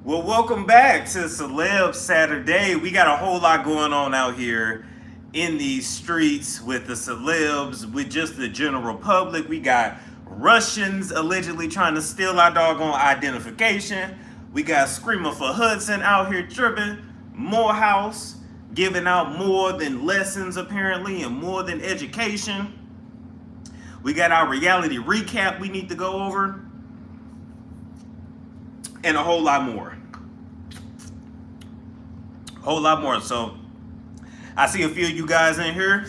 Well, welcome back to Celeb Saturday. We got a whole lot going on out here in these streets with the celebs, with just the general public. We got Russians allegedly trying to steal our doggone identification. We got Screamer for Hudson out here tripping. Moorehouse giving out more than lessons apparently and more than education. We got our reality recap we need to go over. And a whole lot more. Whole lot more. So I see a few of you guys in here.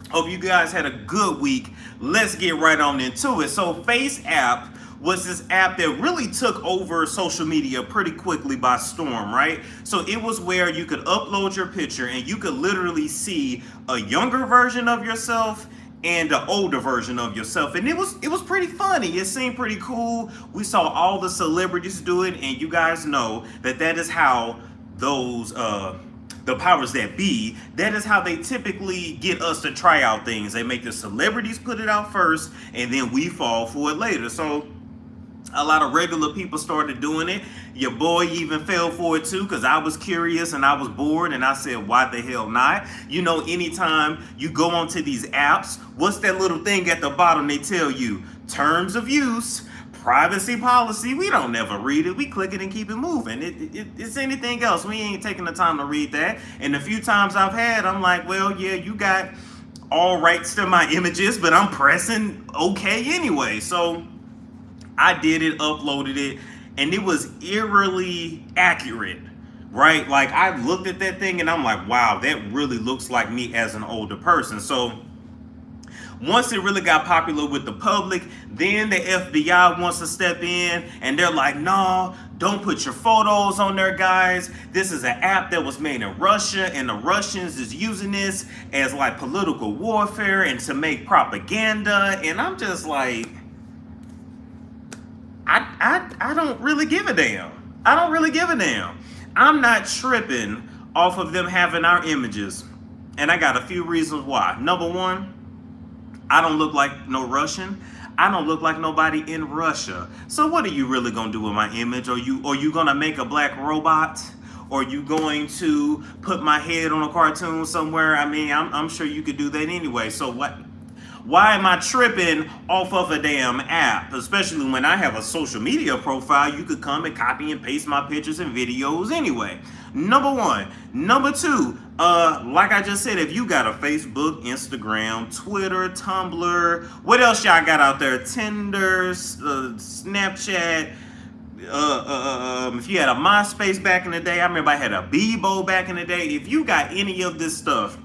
Hope you guys had a good week. Let's get right on into it. So FaceApp was this app that really took over social media pretty quickly by storm, right? So it was where you could upload your picture and you could literally see a younger version of yourself and an older version of yourself, and it was pretty funny. It seemed pretty cool. We saw all the celebrities do it, and you guys know that is how those the powers that be, that is how they typically get us to try out things. They make the celebrities put it out first, and then we fall for it later. So a lot of regular people started doing it. Your boy even fell for it too, because I was curious and I was bored and I said, why the hell not? You know, anytime you go onto these apps, what's that little thing at the bottom? They tell you terms of use, privacy policy. We don't never read it. We click it and keep it moving. It's anything else. We ain't taking the time to read that. And the few times I've had, I'm like, well, yeah, you got all rights to my images, but I'm pressing okay anyway. So I did it, uploaded it, and it was eerily accurate, right? Like I looked at that thing and I'm like, wow, that really looks like me as an older person. So once it really got popular with the public, then the FBI wants to step in and they're like, no, don't put your photos on there, guys. This is an app that was made in Russia and the Russians is using this as like political warfare and to make propaganda. And I'm just like, I don't really give a damn. I don't really give a damn. I'm not tripping off of them having our images. And I got a few reasons why. Number one, I don't look like no Russian. I don't look like nobody in Russia. So what are you really gonna do with my image? Are you gonna make a black robot? Or are you going to put my head on a cartoon somewhere? I mean, I'm sure you could do that anyway. So what? Why am I tripping off of a damn app? Especially when I have a social media profile, you could come and copy and paste my pictures and videos anyway. Number one. Number two, like I just said, if you got a Facebook, Instagram, Twitter, Tumblr, what else y'all got out there? Tinder, Snapchat, if you had a MySpace back in the day, I remember I had a Bebo back in the day. If you got any of this stuff,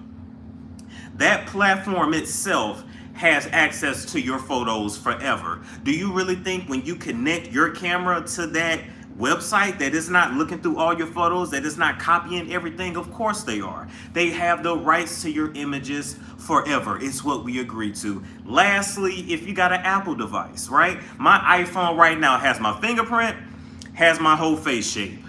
that platform itself has access to your photos forever. Do you really think when you connect your camera to that website that it's not looking through all your photos, that it's not copying everything? Of course they are. They have the rights to your images forever. It's what we agreed to. Lastly, if you got an Apple device, right? My iPhone right now has my fingerprint, has my whole face shape.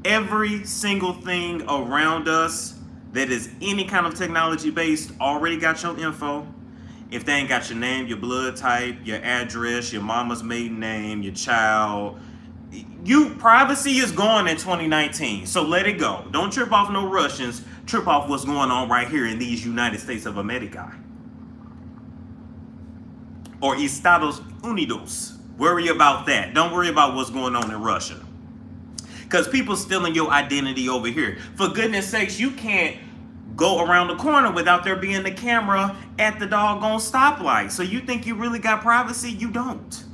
Every single thing around us that is any kind of technology based already got your info. If they ain't got your name, your blood type, your address, your mama's maiden name, your child, privacy is gone in 2019. So let it go. Don't trip off no Russians. Trip off what's going on right here in these United States of America. Or Estados Unidos. Worry about that. Don't worry about what's going on in Russia. Because people stealing your identity over here. For goodness sakes, you can't go around the corner without there being the camera at the doggone stoplight. So you think you really got privacy? You don't.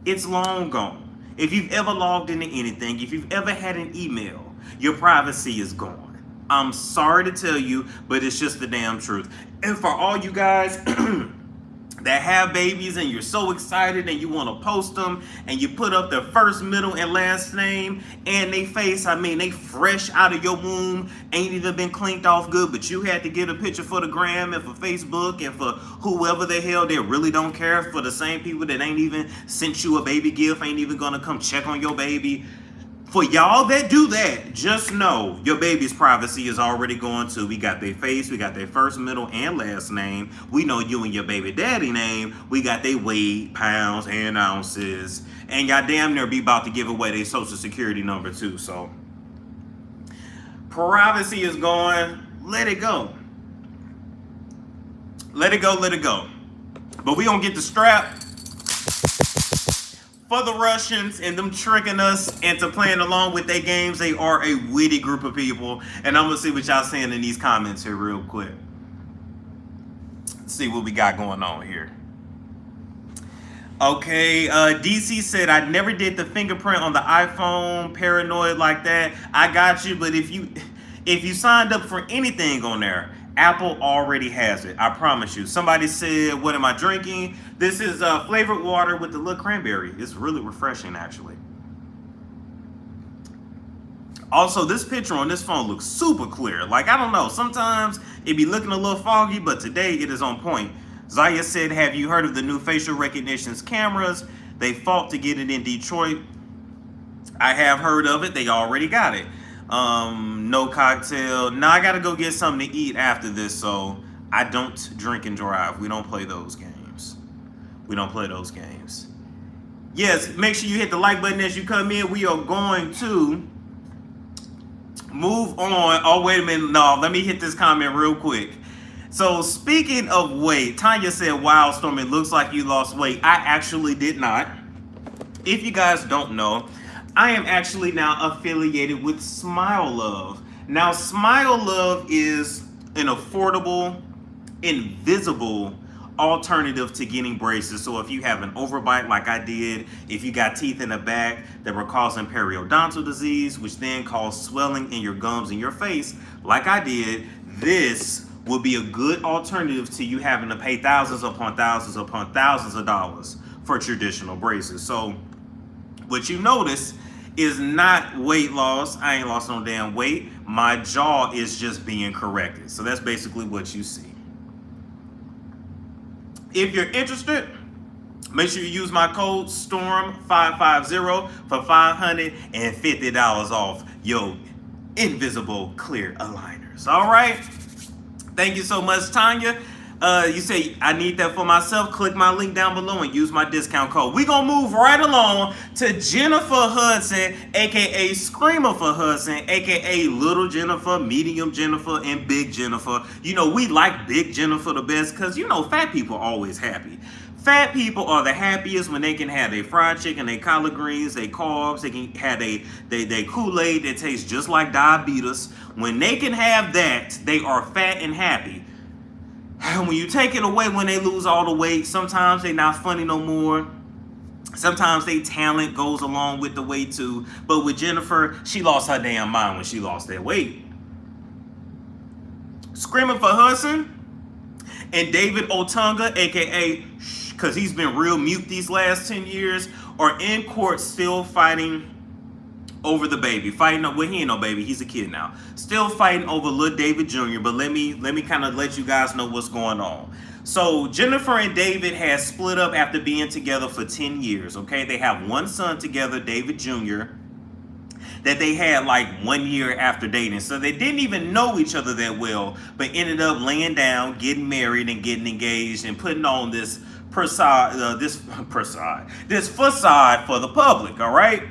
It's long gone. If you've ever logged into anything, if you've ever had an email, your privacy is gone. I'm sorry to tell you, but it's just the damn truth. And for all you guys that have babies and you're so excited and you want to post them and you put up their first, middle, and last name and they face, I mean, they fresh out of your womb, ain't even been cleaned off good, but you had to get a picture for the gram and for Facebook and for whoever the hell they really don't care, for the same people that ain't even sent you a baby gift, ain't even gonna come check on your baby. For y'all that do that, just know your baby's privacy is already going to. We got their face, we got their first, middle, and last name. We know you and your baby daddy name. We got their weight, pounds, and ounces. And y'all damn near be about to give away their social security number too. So privacy is going. Let it go. Let it go, let it go. But we gonna get the strap for the Russians and them tricking us into playing along with their games. They are a witty group of people. And I'm gonna see what y'all saying in these comments here real quick. Let's see what we got going on here. Okay, DC said, I never did the fingerprint on the iPhone, paranoid like that. I got you, but if you signed up for anything on there, Apple already has it. I promise you. Somebody said, what am I drinking? This is flavored water with the little cranberry. It's really refreshing, actually. Also, this picture on this phone looks super clear. Like, I don't know. Sometimes it be looking a little foggy, but today it is on point. Zaya said, have you heard of the new facial recognition cameras? They fought to get it in Detroit. I have heard of it. They already got it. No cocktail. Now I gotta go get something to eat after this, so I don't drink and drive. We don't play those games. We don't play those games. Yes, make sure you hit the like button as you come in. We are going to move on. Oh, wait a minute. No, let me hit this comment real quick. So speaking of weight, Tanya said, wow, Storm, it looks like you lost weight. I actually did not. If you guys don't know, I am actually now affiliated with Smile Love. Now, Smile Love is an affordable, invisible alternative to getting braces. So if you have an overbite like I did, if you got teeth in the back that were causing periodontal disease, which then caused swelling in your gums and your face, like I did, this will be a good alternative to you having to pay thousands upon thousands upon thousands of dollars for traditional braces. So what you notice is not weight loss. I ain't lost no damn weight. My jaw is just being corrected. So that's basically what you see. If you're interested, make sure you use my code STORM550 for $550 off your invisible clear aligners. All right. Thank you so much, Tanya. You say, I need that for myself. Click my link down below and use my discount code. We're going to move right along to Jennifer Hudson, a.k.a. Screamer for Hudson, a.k.a. Little Jennifer, Medium Jennifer, and Big Jennifer. You know, we like Big Jennifer the best because, you know, fat people are always happy. Fat people are the happiest when they can have their fried chicken, their collard greens, their carbs. They can have their Kool-Aid that tastes just like diabetes. When they can have that, they are fat and happy. And when you take it away, when they lose all the weight, sometimes they're not funny no more. Sometimes their talent goes along with the weight too. But with Jennifer, she lost her damn mind when she lost that weight. Screaming for Hudson and David Otunga, a.k.a. because he's been real mute these last 10 years, are in court still fighting over the baby. Well, he ain't no baby. He's a kid now. Still fighting over little David Jr. But let me kind of let you guys know what's going on. So Jennifer and David has split up after being together for 10 years. Okay, they have one son together, David Jr., that they had like 1 year after dating. So they didn't even know each other that well, but ended up laying down, getting married, and getting engaged, and putting on this facade for the public. All right.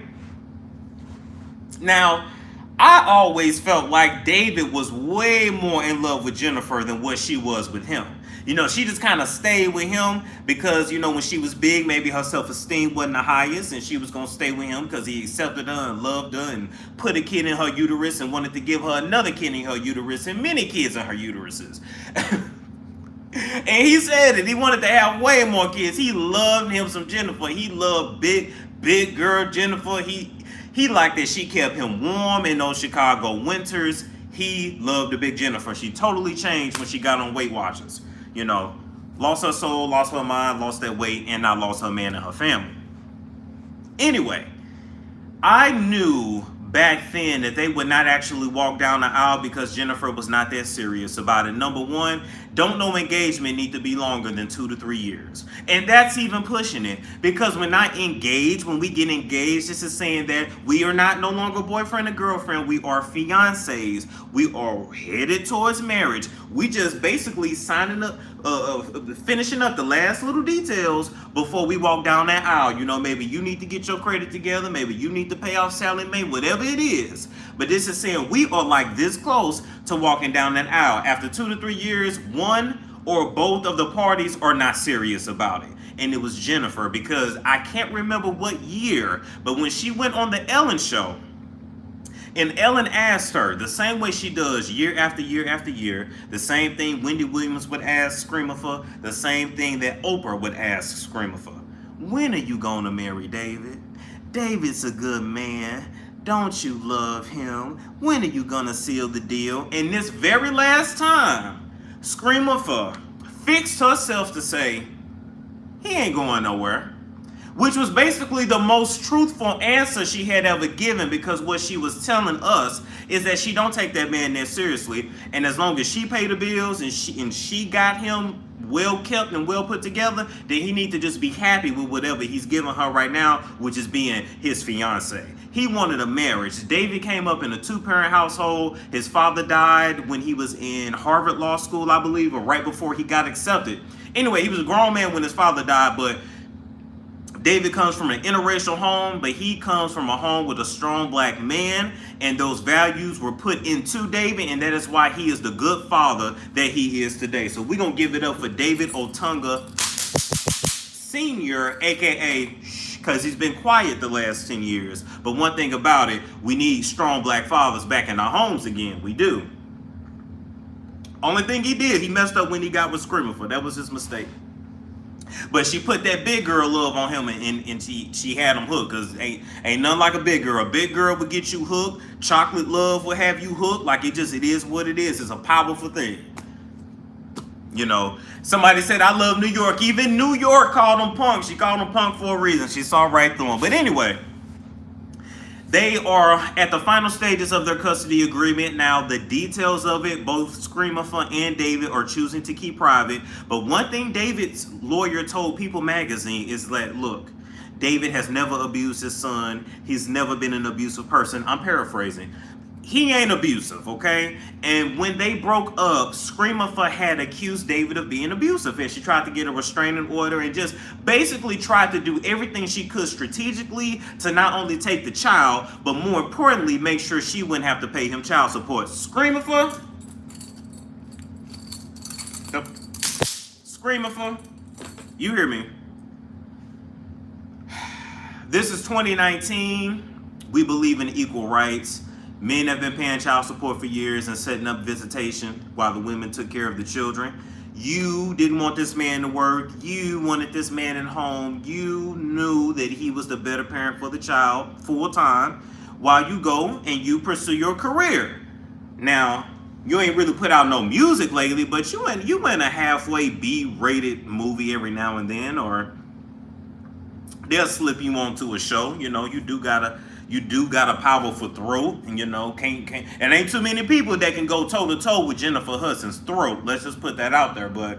Now, I always felt like David was way more in love with Jennifer than what she was with him. You know, she just kind of stayed with him because, you know, when she was big, maybe her self-esteem wasn't the highest, and she was going to stay with him because he accepted her and loved her and put a kid in her uterus and wanted to give her another kid in her uterus and many kids in her uteruses. And he said it. He wanted to have way more kids. He loved him some Jennifer. He loved big girl Jennifer. He liked that she kept him warm in those Chicago winters. He loved the big Jennifer. She totally changed when she got on Weight Watchers. You know, lost her soul, lost her mind, lost that weight, and now lost her man and her family. Anyway, I knew back then that they would not actually walk down the aisle because Jennifer was not that serious about it. Number one, don't no engagement need to be longer than 2 to 3 years. And that's even pushing it, because when we get engaged, this is saying that we are not no longer boyfriend and girlfriend. We are fiancés. We are headed towards marriage. We just basically signing up, finishing up the last little details before we walk down that aisle. You know, maybe you need to get your credit together. Maybe you need to pay off Sally Mae, whatever it is. But this is saying we are like this close to walking down that aisle. After 2 to 3 years, one or both of the parties are not serious about it. And it was Jennifer, because I can't remember what year, but when she went on the Ellen show, and Ellen asked her, the same way she does year after year after year, the same thing Wendy Williams would ask Screamer for, the same thing that Oprah would ask Screamer for. When are you going to marry David? David's a good man. Don't you love him? When are you going to seal the deal? And this very last time, Screamer for fixed herself to say, he ain't going nowhere. Which was basically the most truthful answer she had ever given, because what she was telling us is that she don't take that man that seriously, and as long as she paid the bills and she got him well kept and well put together, then he need to just be happy with whatever he's giving her right now, which is being his fiance. He wanted a marriage. David came up in a 2-parent household. His father died when he was in Harvard Law School, I believe, or right before he got accepted. Anyway, he was a grown man when his father died, but David comes from an interracial home, but he comes from a home with a strong black man, and those values were put into David, and that is why he is the good father that he is today. So we're going to give it up for David Otunga Sr., a.k.a. because he's been quiet the last 10 years. But one thing about it, we need strong black fathers back in our homes again. We do. Only thing he did, he messed up when he got with Screamer for. That was his mistake. But she put that big girl love on him, and she had him hooked, because ain't nothing like a big girl. A big girl would get you hooked. Chocolate love will have you hooked. Like, it is what it is. It's a powerful thing. You know, somebody said, I love New York. Even New York called him punk. She called him punk for a reason. She saw right through him. But anyway, they are at the final stages of their custody agreement. Now, the details of it, both Screamer and David are choosing to keep private. But one thing David's lawyer told People magazine is that, look, David has never abused his son. He's never been an abusive person. I'm paraphrasing. He ain't abusive, okay? And when they broke up, Screamer had accused David of being abusive, and she tried to get a restraining order and just basically tried to do everything she could strategically to not only take the child, but more importantly, make sure she wouldn't have to pay him child support. Screamer, you hear me? This is 2019. We believe in equal rights. Men have been paying child support for years and setting up visitation while the women took care of the children. You didn't want this man to work. You wanted this man at home. You knew that he was the better parent for the child full time while you go and you pursue your career. Now, you ain't really put out no music lately, but you in a halfway B-rated movie every now and then, or they'll slip you onto a show. You know, you do got a powerful throat, and you know, and ain't too many people that can go toe to toe with Jennifer Hudson's throat. Let's just put that out there. But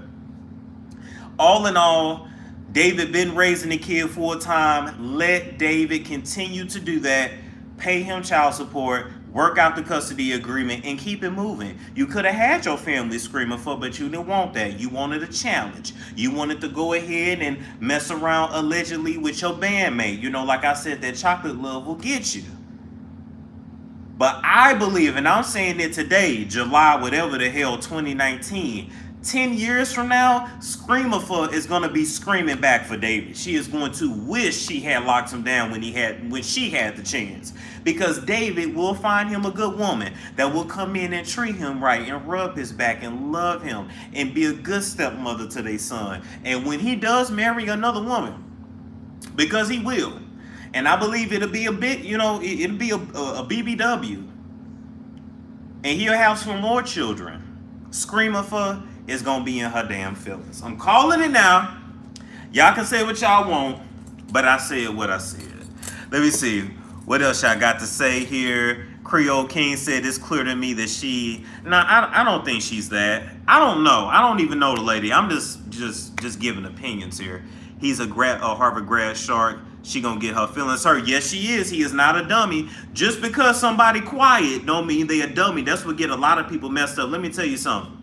all in all, David been raising the kid full time. Let David continue to do that. Pay him child support. Work out the custody agreement and keep it moving. You could have had your family Screaming for, but you didn't want that. You wanted a challenge. You wanted to go ahead and mess around allegedly with your bandmate. You know, like I said, that chocolate love will get you. But I believe, and I'm saying it today, July, whatever the hell, 2019, 10 years from now, Screamer is going to be screaming back for David. She is going to wish she had locked him down when she had the chance. Because David will find him a good woman that will come in and treat him right and rub his back and love him and be a good stepmother to their son. And when he does marry another woman, because he will, and I believe it'll be a bit, you know, it'll be a BBW, and he'll have some more children, Screamer is going to be in her damn feelings. I'm calling it now. Y'all can say what y'all want, but I said what I said. Let me see. What else I got to say here? Creole King said it's clear to me that she. Nah, I don't think she's that. I don't know. I don't even know the lady. I'm just giving opinions here. He's a Harvard grad shark. She gonna get her feelings hurt. Yes, she is. He is not a dummy. Just because somebody quiet don't mean they a dummy. That's what get a lot of people messed up. Let me tell you something.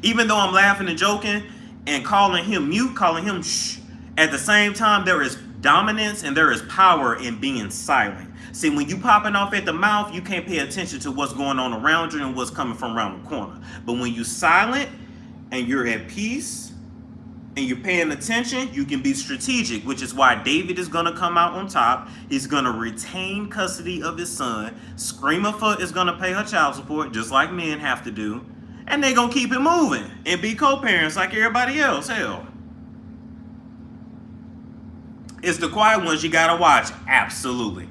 Even though I'm laughing and joking and calling him mute, calling him shh, at the same time there is dominance and there is power in being silent. See, when you popping off at the mouth, you can't pay attention to what's going on around you and what's coming from around the corner. But when you silent and you're at peace and you're paying attention, you can be strategic, which is why David is going to come out on top. He's going to retain custody of his son. Screamerfoot is going to pay her child support, just like men have to do. And they're going to keep it moving and be co-parents like everybody else. Hell. It's the quiet ones you got to watch. Absolutely.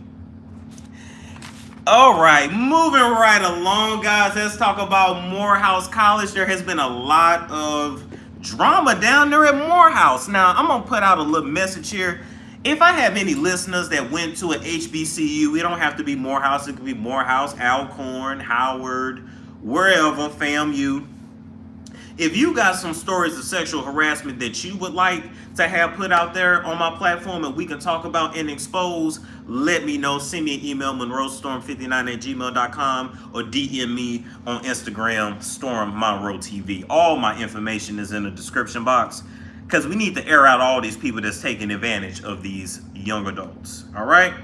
All right, moving right along, guys. Let's talk about Moorehouse College. There has been a lot of drama down there at Moorehouse. Now, I'm going to put out a little message here. If I have any listeners that went to an HBCU, it don't have to be Moorehouse. It could be Moorehouse, Alcorn, Howard, wherever, FAMU. If you got some stories of sexual harassment that you would like to have put out there on my platform and we can talk about and expose, let me know. Send me an email, monroestorm59@gmail.com, or DM me on Instagram, stormmonroetv. All my information is in the description box because we need to air out all these people that's taking advantage of these young adults. All right?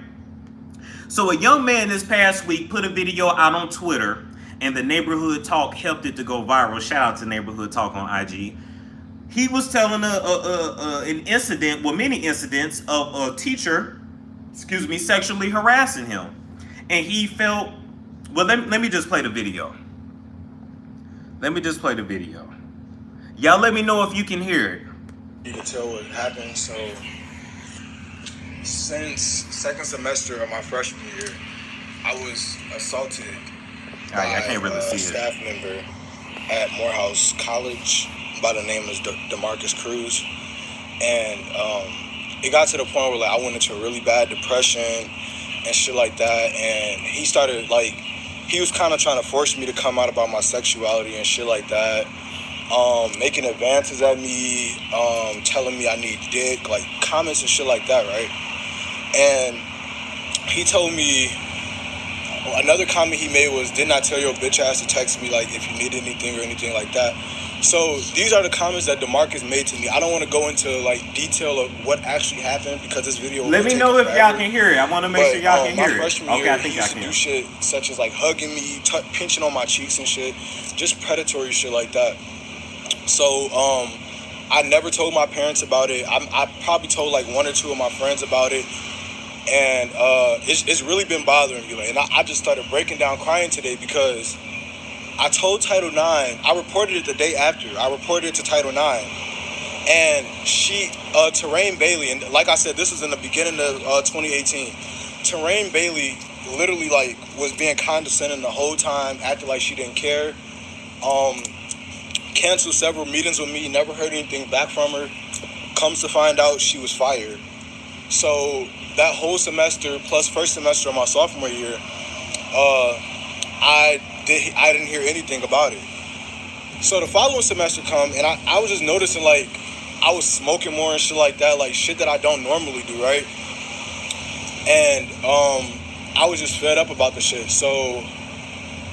So a young man this past week put a video out on Twitter, and the Neighborhood Talk helped it to go viral. Shout out to Neighborhood Talk on IG. He was telling an incident, well, many incidents of a teacher, sexually harassing him. And he felt, well, let me just play the video. Y'all let me know if you can hear it. You can tell what happened. So, since second semester of my freshman year, I was assaulted by I can't really see a staff member at Moorehouse College by the name of DeMarcus Cruz. And it got to the point where like I went into a really bad depression and shit like that. And he started he was kind of trying to force me to come out about my sexuality and shit like that. Making advances at me, telling me I need dick, like comments and shit like that, right? And he told me, another comment he made was, didn't I tell your bitch ass to text me like if you need anything or anything like that? So these are the comments that DeMarcus made to me. I don't want to go into detail of what actually happened because this video. Let me know if y'all can hear it. I want to make sure y'all can hear it. Freshman year, I think y'all can do shit such as like hugging me, pinching on my cheeks and shit, just predatory shit like that. So I never told my parents about it. I probably told like one or two of my friends about it. And it's really been bothering me. And I just started breaking down crying today because I told Title IX, I reported it the day after. I reported it to Title IX. And Terrain Bailey, and like I said, this was in the beginning of 2018. Terrain Bailey literally was being condescending the whole time, acting like she didn't care. Canceled several meetings with me, never heard anything back from her. Comes to find out she was fired. So that whole semester plus first semester of my sophomore year, I didn't hear anything about it. So the following semester come and I was just noticing I was smoking more and shit like that, like shit that I don't normally do, right? And I was just fed up about the shit. So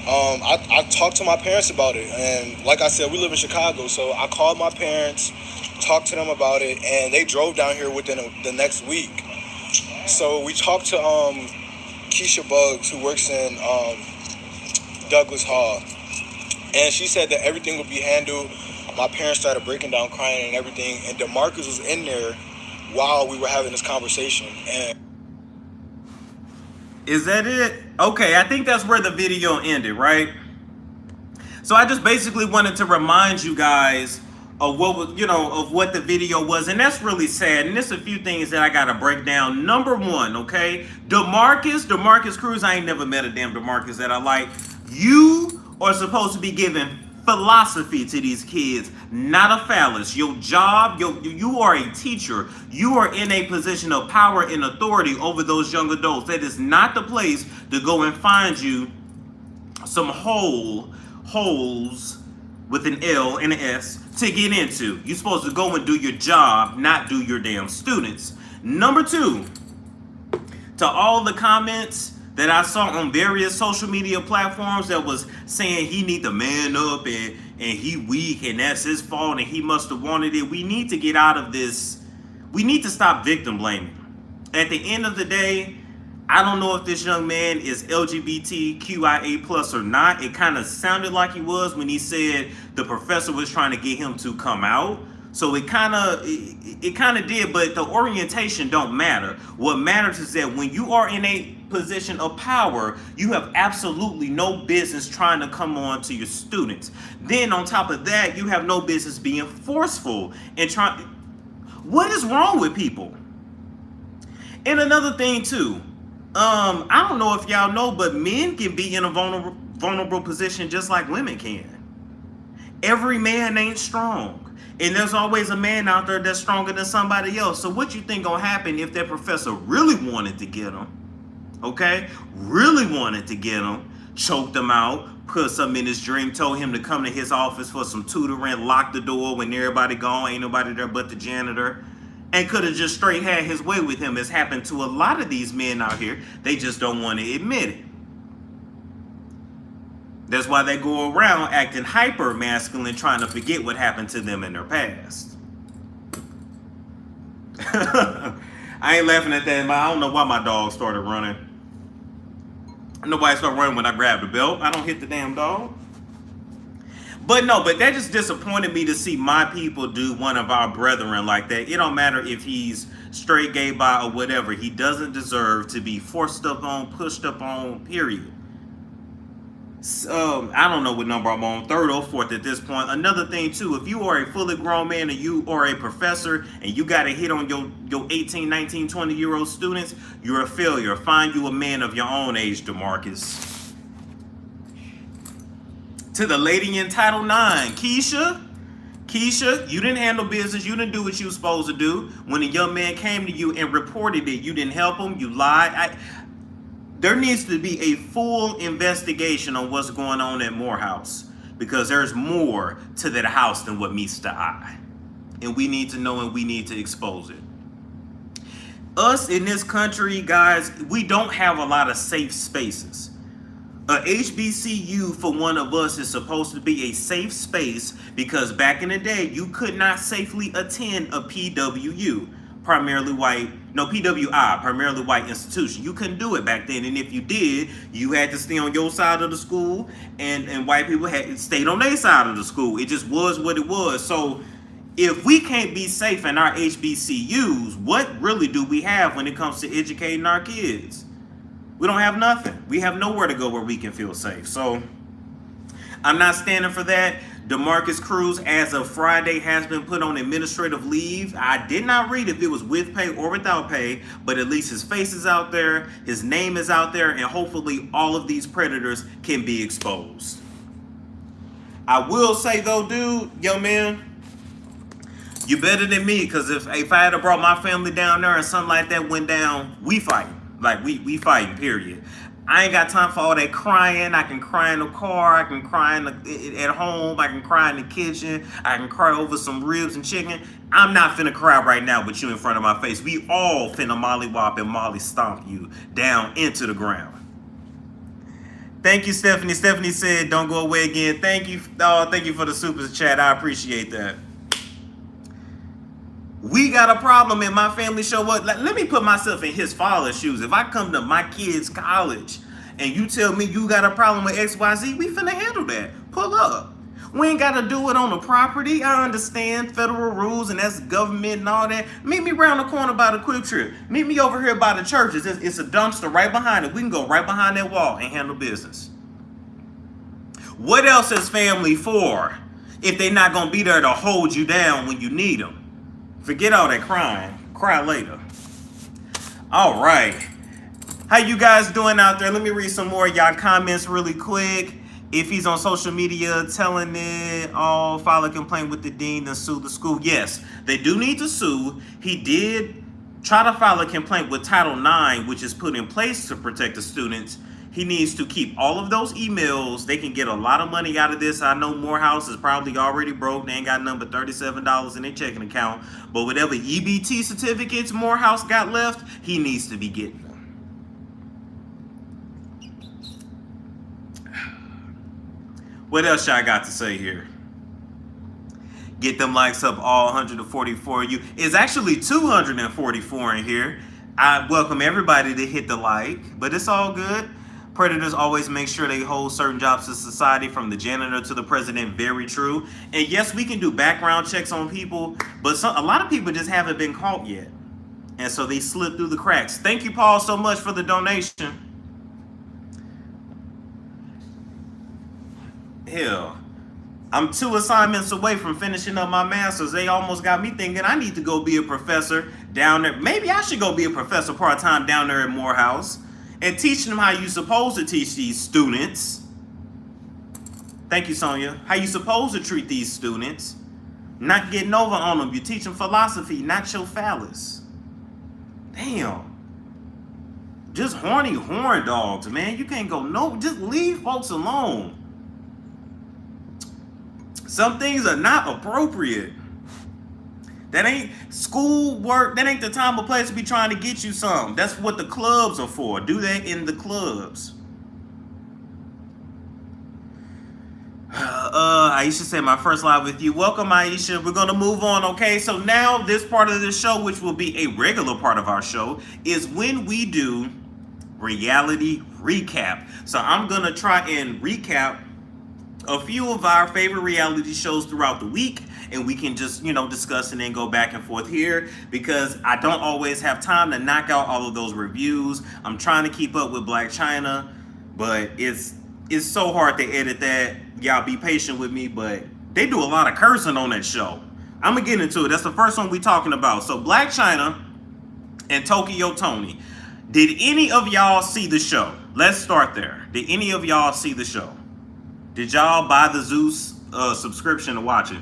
I talked to my parents about it, and like I said, we live in Chicago, so I called my parents, talked to them about it, and they drove down here within the next week. So we talked to Keisha Buggs, who works in Douglas Hall, and she said that everything would be handled. My parents started breaking down crying and everything, and DeMarcus was in there while we were having this conversation. And is that it? Okay, I think that's where the video ended, right? So I just basically wanted to remind you guys of what was, of what the video was, and that's really sad. And there's a few things that I gotta break down. Number one, okay, DeMarcus Cruz. I ain't never met a damn DeMarcus that I like. You are supposed to be giving philosophy to these kids, not a phallus. Your job, you are a teacher. You are in a position of power and authority over those young adults. That is not the place to go and find you some holes with an L and an S to get into. You're supposed to go and do your job, not do your damn students. Number two, to all the comments that I saw on various social media platforms that was saying he need to man up and he weak and that's his fault and he must have wanted it. We need to get out of this. We need to stop victim blaming. At the end of the day, I don't know if this young man is LGBTQIA plus or not. It kind of sounded like he was when he said the professor was trying to get him to come out. So it kind of did, but the orientation don't matter. What matters is that when you are in a position of power, you have absolutely no business trying to come on to your students. Then on top of that, you have no business being forceful and trying. What is wrong with people? And another thing too, I don't know if y'all know, but men can be in a vulnerable position just like women can. Every man ain't strong. And there's always a man out there that's stronger than somebody else. So what you think gonna happen if that professor really wanted to get him? Okay? Really wanted to get him, choked him out, put something in his dream, told him to come to his office for some tutoring, locked the door when everybody gone, ain't nobody there but the janitor, and could have just straight had his way with him, as happened to a lot of these men out here. They just don't want to admit it. That's why they go around acting hyper masculine, trying to forget what happened to them in their past. I ain't laughing at that, but I don't know why my dog started running. Nobody started running when I grabbed the belt. I don't hit the damn dog. But that just disappointed me to see my people do one of our brethren like that. It don't matter if he's straight, gay, bi, or whatever. He doesn't deserve to be forced up on, pushed up on, period. I don't know what number I'm on, third or fourth at this point. Another thing too, if you are a fully grown man and you are a professor and you got to hit on your 18, 19, 20-year-old students, you're a failure. Find you a man of your own age, DeMarcus. To the lady in Title IX, Keisha, you didn't handle business. You didn't do what you were supposed to do. When a young man came to you and reported it, you didn't help him. You lied. There needs to be a full investigation on what's going on at Moorehouse, because there's more to that house than what meets the eye. And we need to know and we need to expose it. Us in this country, guys, we don't have a lot of safe spaces. A HBCU for one of us is supposed to be a safe space because back in the day, you could not safely attend a PWI, primarily white institution. You couldn't do it back then. And if you did, you had to stay on your side of the school and white people had stayed on their side of the school. It just was what it was. So if we can't be safe in our HBCUs, what really do we have when it comes to educating our kids? We don't have nothing. We have nowhere to go where we can feel safe. So I'm not standing for that. DeMarcus Cruz, as of Friday, has been put on administrative leave. I did not read if it was with pay or without pay, but at least his face is out there, his name is out there, and hopefully all of these predators can be exposed. I will say though, dude, young man, you better than me, because if I had brought my family down there and something like that went down, we fight. Like, we fighting, period. I ain't got time for all that crying. I can cry in the car. I can cry at home. I can cry in the kitchen. I can cry over some ribs and chicken. I'm not finna cry right now with you in front of my face. We all finna mollywop and molly stomp you down into the ground. Thank you, Stephanie. Stephanie said, don't go away again. Thank you. Thank you for the super chat. I appreciate that. We got a problem and my family show up. Let me put myself in his father's shoes. If I come to my kid's college and you tell me you got a problem with XYZ, we finna handle that. Pull up. We ain't got to do it on the property. I understand federal rules and that's government and all that. Meet me around the corner by the Quick Trip. Meet me over here by the churches. It's a dumpster right behind it. We can go right behind that wall and handle business. What else is family for if they're not going to be there to hold you down when you need them? Forget all that crying. Cry later. All right. How you guys doing out there? Let me read some more of y'all comments really quick. If he's on social media telling it all, file a complaint with the dean and sue the school. Yes, they do need to sue. He did try to file a complaint with Title IX, which is put in place to protect the students. He needs to keep all of those emails. They can get a lot of money out of this. I know Moorehouse is probably already broke. They ain't got nothing but $37 in their checking account. But whatever EBT certificates Moorehouse got left, he needs to be getting them. What else y'all got to say here? Get them likes up, all 144 of you. It's actually 244 in here. I welcome everybody to hit the like, but it's all good. Predators always make sure they hold certain jobs in society, from the janitor to the president. Very true. And yes, we can do background checks on people, but a lot of people just haven't been caught yet. And so they slip through the cracks. Thank you, Paul, so much for the donation. Hell, I'm 2 assignments away from finishing up my master's. They almost got me thinking I need to go be a professor down there. Maybe I should go be a professor part-time down there at Moorehouse and teaching them how you supposed to teach these students. Thank you, Sonia. How you supposed to treat these students. Not getting over on them. You teach them philosophy, not your phallus. Damn. Just horny horn dogs, man. You can't go just leave folks alone. Some things are not appropriate. That ain't school work. That ain't the time or place to be trying to get you something. That's what the clubs are for. Do that in the clubs. Aisha said, my first live with you. Welcome, Aisha. We're going to move on, okay? So now this part of the show, which will be a regular part of our show, is when we do reality recap. So I'm going to try and recap a few of our favorite reality shows throughout the week, and we can just, discuss and then go back and forth here, because I don't always have time to knock out all of those reviews. I'm trying to keep up with Black China, but it's so hard to edit that. Y'all be patient with me, but they do a lot of cursing on that show. I'm gonna get into it. That's the first one we talking about. So Black China and Tokyo Tony. Did any of y'all see the show? Let's start there. Did any of y'all see the show? Did y'all buy the Zeus subscription to watch it?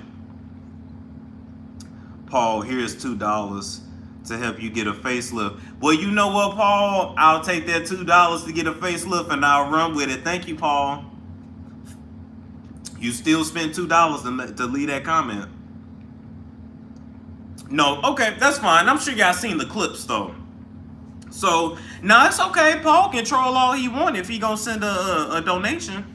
Paul, here's $2 to help you get a facelift. Well, you know what, Paul? I'll take that $2 to get a facelift and I'll run with it. Thank you, Paul. You still spent $2 to leave that comment. No, okay, that's fine. I'm sure y'all seen the clips though. So, no, it's okay. Paul can troll all he want if he gonna send a donation.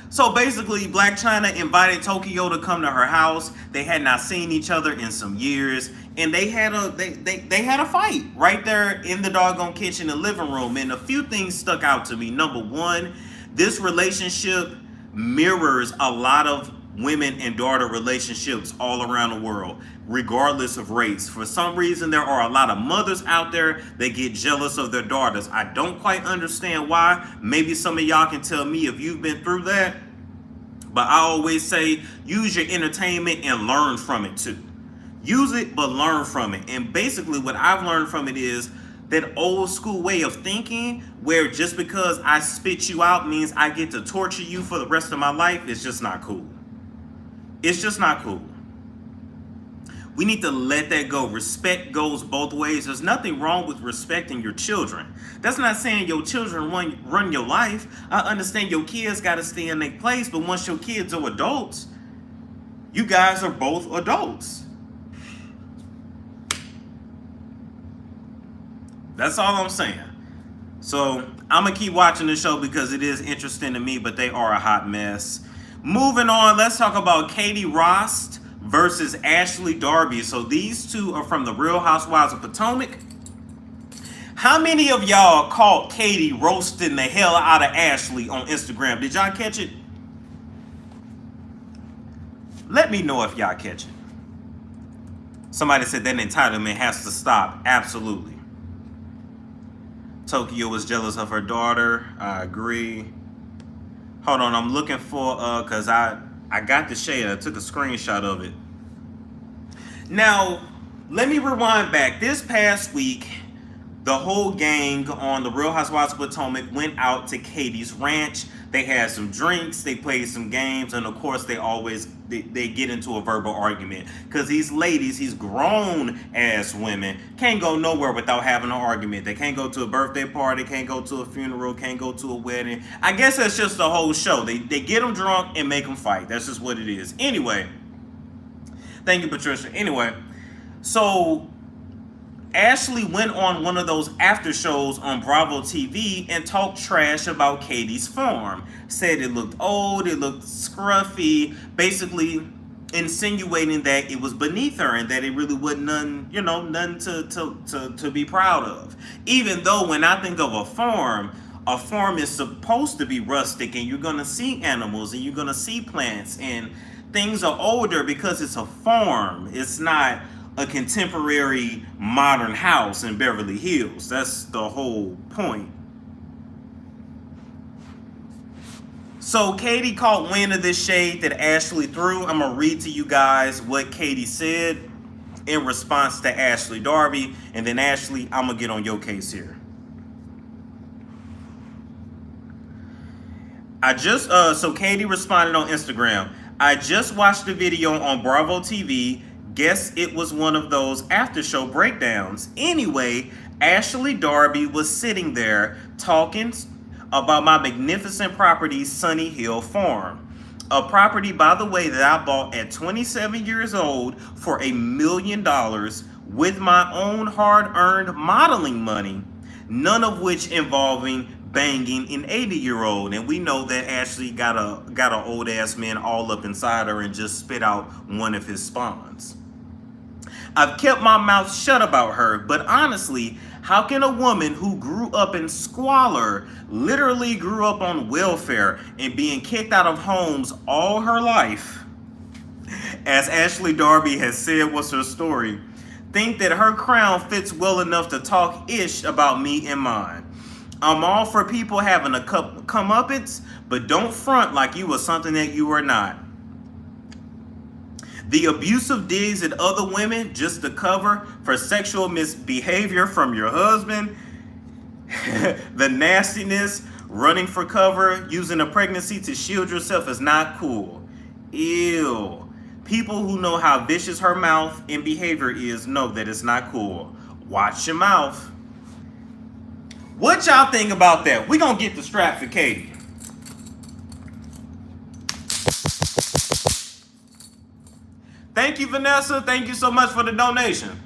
So basically, Black China invited Tokyo to come to her house. They had not seen each other in some years, and they had a fight right there in the doggone kitchen and living room. And a few things stuck out to me. Number one, this relationship mirrors a lot of women and daughter relationships all around the world, regardless of race. For some reason, there are a lot of mothers out there that get jealous of their daughters. I don't quite understand why. Maybe some of y'all can tell me if you've been through that. But I always say, use your entertainment and learn from it too. Use it, but learn from it. And basically what I've learned from it is that old school way of thinking, where just because I spit you out means I get to torture you for the rest of my life, is just not cool. It's just not cool. We need to let that go. Respect goes both ways. There's nothing wrong with respecting your children. That's not saying your children run your life. I understand your kids got to stay in their place, but once your kids are adults, you guys are both adults. That's all I'm saying. So I'm going to keep watching the show because it is interesting to me, but they are a hot mess. Moving on, let's talk about Katie Rost versus Ashley Darby. So these two are from the Real Housewives of Potomac. How many of y'all caught Katie roasting the hell out of Ashley on Instagram? Did y'all catch it? Let me know if y'all catch it. Somebody said that entitlement has to stop. Absolutely. Tokyo was jealous of her daughter. I agree. Hold on, I'm looking for because I got the shade. I took a screenshot of it. Now, let me rewind back. This past week, The whole gang on the Real Housewives of Potomac went out to Katie's ranch. They had some drinks, they played some games, and of course they get into a verbal argument. Because these ladies, these grown ass women, can't go nowhere without having an argument. They can't go to a birthday party, can't go to a funeral, can't go to a wedding. I guess that's just the whole show. They get them drunk and make them fight. That's just what it is. Anyway, thank you, Patricia. Anyway, so Ashley went on one of those after shows on Bravo TV and talked trash about Katie's farm. Said it looked old, it looked scruffy, basically insinuating that it was beneath her and that it really wasn't none to be proud of. Even though when I think of a farm is supposed to be rustic and you're gonna see animals and you're gonna see plants and things are older because it's a farm. It's not a contemporary modern house in Beverly Hills. That's the whole point. So Katie caught wind of this shade that Ashley threw. I'm gonna read to you guys what Katie said in response to Ashley Darby, and then Ashley, I'm gonna get on your case here. So Katie responded on Instagram. I just watched the video on Bravo TV. Guess it was one of those after show breakdowns. Anyway, Ashley Darby was sitting there talking about my magnificent property, Sunny Hill Farm. A property, by the way, that I bought at 27 years old for $1 million with my own hard-earned modeling money, none of which involving banging an 80-year-old. And we know that Ashley got a old ass man all up inside her and just spit out one of his spawns. I've kept my mouth shut about her, but honestly, how can a woman who grew up in squalor, literally grew up on welfare and being kicked out of homes all her life, as Ashley Darby has said was her story, think that her crown fits well enough to talk ish about me and mine? I'm all for people having a comeuppance, but don't front like you were something that you are not. The abusive digs at other women just to cover for sexual misbehavior from your husband. The nastiness, running for cover, using a pregnancy to shield yourself is not cool. Ew. People who know how vicious her mouth and behavior is know that it's not cool. Watch your mouth. What y'all think about that? We gonna get the strap for Katie. Thank you, Vanessa. Thank you so much for the donation.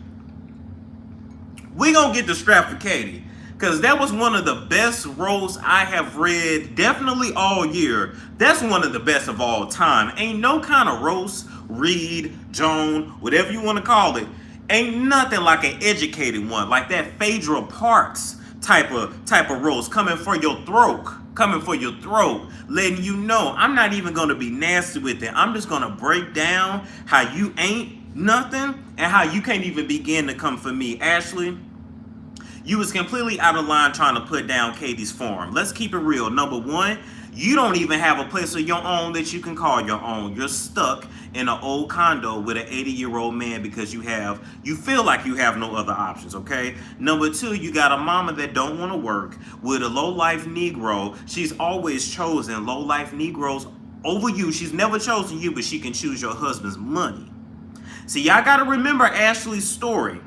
We gonna get the strap for Katie, because that was one of the best roasts I have read, definitely all year. That's one of the best of all time. Ain't no kind of roast, read, Joan, whatever you want to call it, ain't nothing like an educated one, like that Phaedra Parks type of roast coming for your throat. Letting you know I'm not even gonna be nasty with it. I'm just gonna break down how you ain't nothing and how you can't even begin to come for me. Ashley, you was completely out of line trying to put down Katie's farm. Let's keep it real. Number one, you don't even have a place of your own that you can call your own. You're stuck in an old condo with an 80-year-old man because you feel like you have no other options, okay? Number two, you got a mama that don't want to work with a low-life Negro. She's always chosen low-life Negroes over you. She's never chosen you, but she can choose your husband's money. See, y'all got to remember Ashley's story.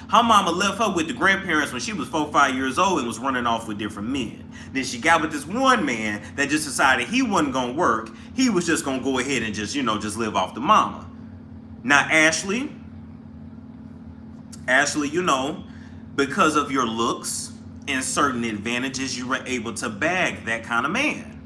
Her mama left her with the grandparents when she was 4 or 5 years old and was running off with different men. Then she got with this one man that just decided he wasn't going to work. He was just going to go ahead and just live off the mama. Now, Ashley, because of your looks and certain advantages, you were able to bag that kind of man.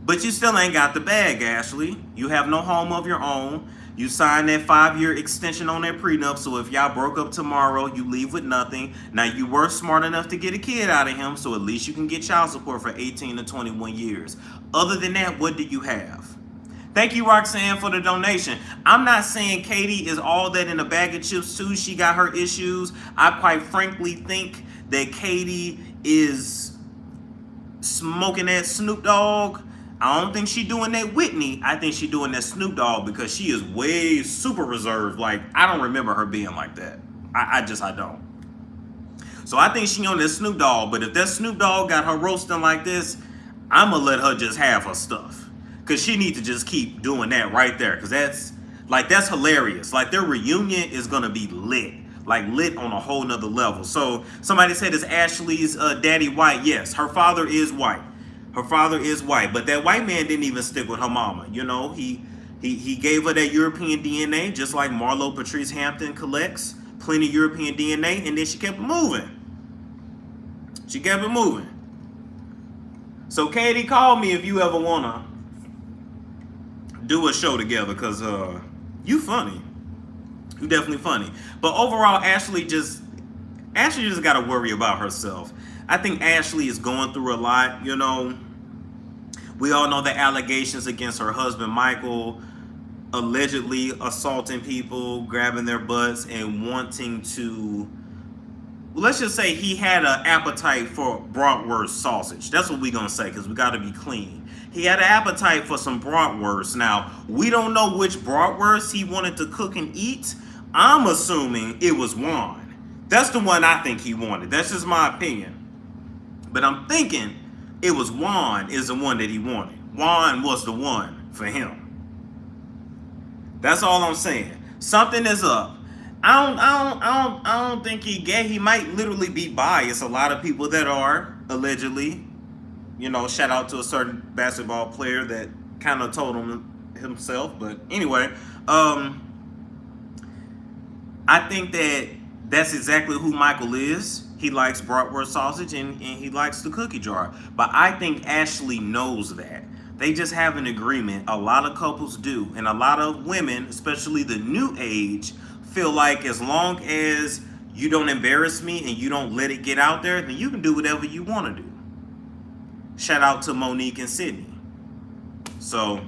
But you still ain't got the bag, Ashley. You have no home of your own. You signed that 5-year extension on that prenup, so if y'all broke up tomorrow, you leave with nothing. Now, you were smart enough to get a kid out of him, so at least you can get child support for 18 to 21 years. Other than that, what do you have? Thank you, Roxanne, for the donation. I'm not saying Katie is all that in a bag of chips, too. She got her issues. I quite frankly think that Katie is smoking that Snoop Dogg. I don't think she doing that Whitney. I think she doing that Snoop Dogg because she is way super reserved. Like, I don't remember her being like that. I don't. So I think she on this Snoop Dogg, but if that Snoop Dogg got her roasting like this, I'ma let her just have her stuff. Cause she need to just keep doing that right there. Cause that's hilarious. Like their reunion is gonna be lit. Like lit on a whole nother level. So somebody said, is Ashley's daddy white? Yes, her father is white. Her father is white. But that white man didn't even stick with her mama. You know, he gave her that European DNA, just like Marlo Patrice Hampton collects plenty of European DNA, and then she kept it moving. She kept it moving. So Katie, call me if you ever wanna do a show together, cause you funny. You definitely funny. But overall, Ashley just gotta worry about herself. I think Ashley is going through a lot, you know. We all know the allegations against her husband Michael, allegedly assaulting people, grabbing their butts, and wanting to, let's just say he had an appetite for bratwurst sausage. That's what we're gonna say, because we gotta be clean. He had an appetite for some bratwurst. Now, we don't know which bratwurst he wanted to cook and eat. I'm assuming it was Juan. That's the one I think he wanted. That's just my opinion. But I'm thinking it was Juan is the one that he wanted. Juan was the one for him. That's all I'm saying. Something is up. I don't think he gay. He might literally be biased. A lot of people that are, allegedly. You know, shout out to a certain basketball player that kind of told him himself. But anyway, I think that's exactly who Michael is. He likes bratwurst sausage and he likes the cookie jar. But I think Ashley knows that. They just have an agreement. A lot of couples do. And a lot of women, especially the new age, feel like as long as you don't embarrass me and you don't let it get out there, then you can do whatever you want to do. Shout out to Monique and Sydney. So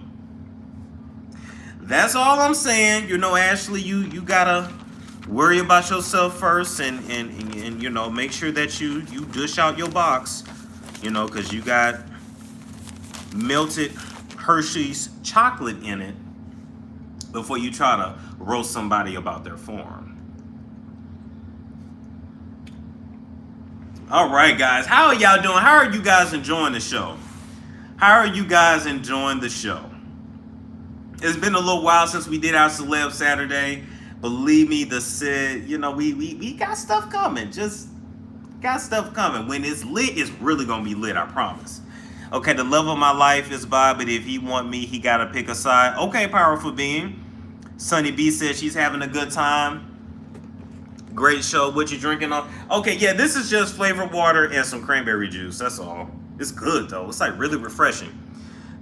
that's all I'm saying. You know, Ashley, you gotta worry about yourself first and you know, make sure that you dish out your box, you know, because you got melted Hershey's chocolate in it before you try to roast somebody about their form. All right, guys, how are y'all doing? How are you guys enjoying the show? How are you guys enjoying the show? It's been a little while since we did our Celeb Saturday. Believe me, you know, we got stuff coming. Just got stuff coming. When it's lit, it's really gonna be lit, I promise. Okay, the love of my life is by, but if he want me, he gotta pick a side. Okay, powerful being. Sunny B says she's having a good time. Great show. What you drinking on? Okay, yeah, this is just flavored water and some cranberry juice. That's all. It's good though. It's like really refreshing.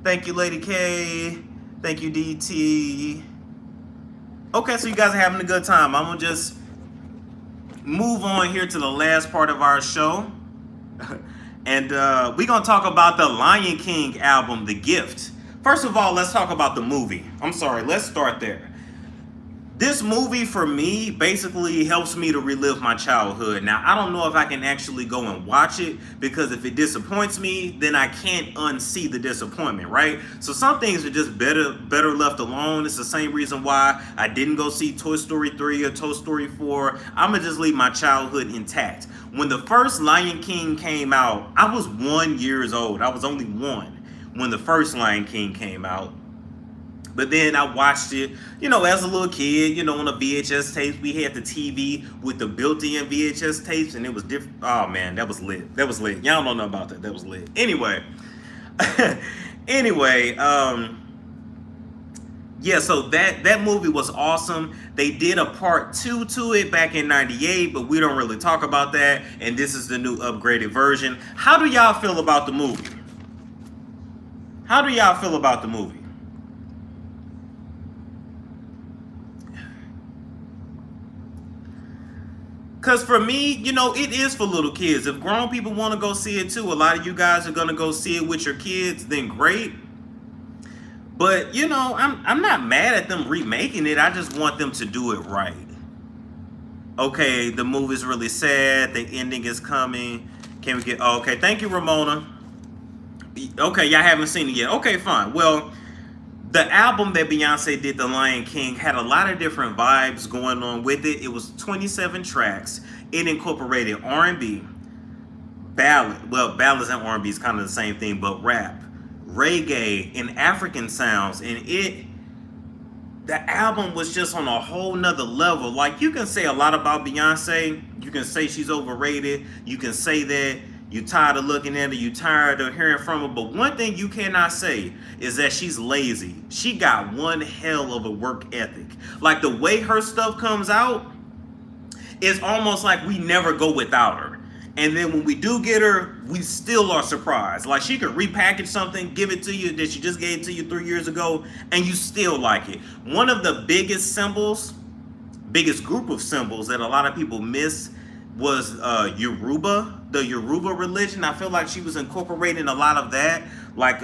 Thank you, Lady K. Thank you, DT. Okay, so you guys are having a good time. I'm gonna just move on here to the last part of our show. And we're gonna talk about the Lion King album, The Gift. First of all, let's talk about the movie. I'm sorry, let's start there. This movie for me basically helps me to relive my childhood. Now, I don't know if I can actually go and watch it, because if it disappoints me, then I can't unsee the disappointment, right? So some things are just better left alone. It's the same reason why I didn't go see Toy Story 3 or Toy Story 4. I'm gonna just leave my childhood intact. When the first Lion King came out, I was 1 year old. I was only 1 when the first Lion King came out. But then I watched it, you know, as a little kid, you know, on the VHS tapes. We had the TV with the built-in VHS tapes, and it was different. Oh, man, that was lit. That was lit. Y'all don't know about that. That was lit. Anyway. Yeah, so that movie was awesome. They did a part 2 to it back in 98, but we don't really talk about that. And this is the new upgraded version. How do y'all feel about the movie? How do y'all feel about the movie? Because for me, you know, it is for little kids. If grown people want to go see it too, a lot of you guys are going to go see it with your kids, then great. But, you know, I'm not mad at them remaking it. I just want them to do it right. Okay, the movie's really sad. The ending is coming. Can we get... Oh, okay, thank you, Ramona. Okay, y'all haven't seen it yet. Okay, fine. Well, The album that Beyonce did, The Lion King, had a lot of different vibes going on with it. It was 27 tracks. It incorporated R&B, ballad. Well, ballads and R&B is kind of the same thing, but rap, reggae, and African sounds. And the album was just on a whole nother level. Like, you can say a lot about Beyonce. You can say she's overrated. You can say that you're tired of looking at her, you're tired of hearing from her. But one thing you cannot say is that she's lazy. She got one hell of a work ethic. Like, the way her stuff comes out, it's almost like we never go without her. And then when we do get her, we still are surprised. Like, she could repackage something, give it to you that she just gave to you 3 years ago, and you still like it. One of the biggest group of symbols that a lot of people miss was Yoruba, the Yoruba religion. I feel like she was incorporating a lot of that. Like,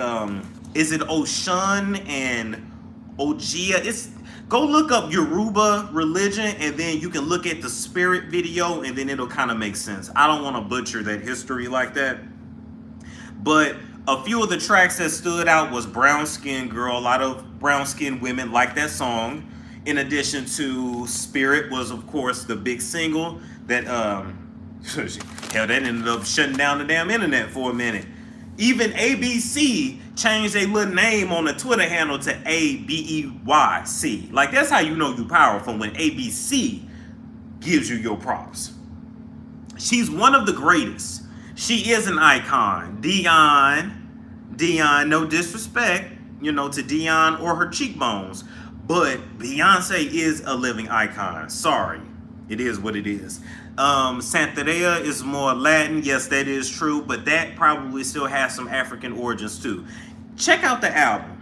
is it Oshun and Ojia? Go look up Yoruba religion, and then you can look at the Spirit video, and then it'll kind of make sense. I don't want to butcher that history like that. But a few of the tracks that stood out was Brown Skin Girl. A lot of brown skinned women like that song. In addition to Spirit was, of course, the big single that hell, that ended up shutting down the damn internet for a minute. Even ABC changed their little name on the Twitter handle to ABEYC. Like, that's how you know you powerful, when ABC gives you your props. She's one of the greatest. She is an icon. Dion, no disrespect, to Dion or her cheekbones, but Beyonce is a living icon. Sorry. It is what it is. Santeria is more Latin. Yes, that is true, but that probably still has some African origins too. Check out the album.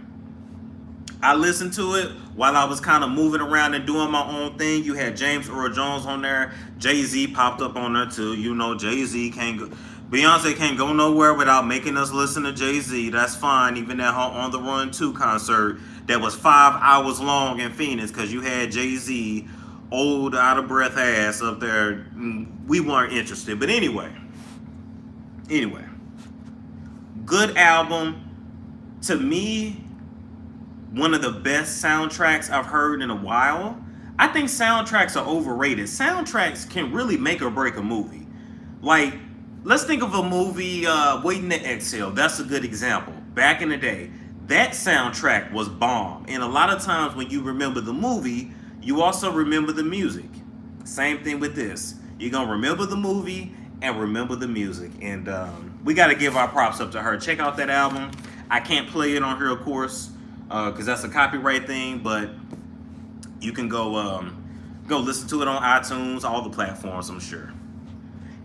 I listened to it while I was kind of moving around and doing my own thing. You had James Earl Jones on there. Jay-Z popped up on there too. Jay-Z can't go. Beyonce can't go nowhere without making us listen to Jay-Z. That's fine. Even at her On the Run 2 concert that was 5 hours long in Phoenix, because you had Jay-Z, old out of breath ass up there. We weren't interested. But anyway, good album. To me, one of the best soundtracks I've heard in a while. I think soundtracks are overrated. Soundtracks can really make or break a movie. Like, let's think of a movie, Waiting to Exhale. That's a good example. Back in the day, that soundtrack was bomb. And a lot of times when you remember the movie, you also remember the music. Same thing with this. You're going to remember the movie and remember the music. And we got to give our props up to her. Check out that album. I can't play it on here, of course, because that's a copyright thing. But you can go listen to it on iTunes, all the platforms, I'm sure.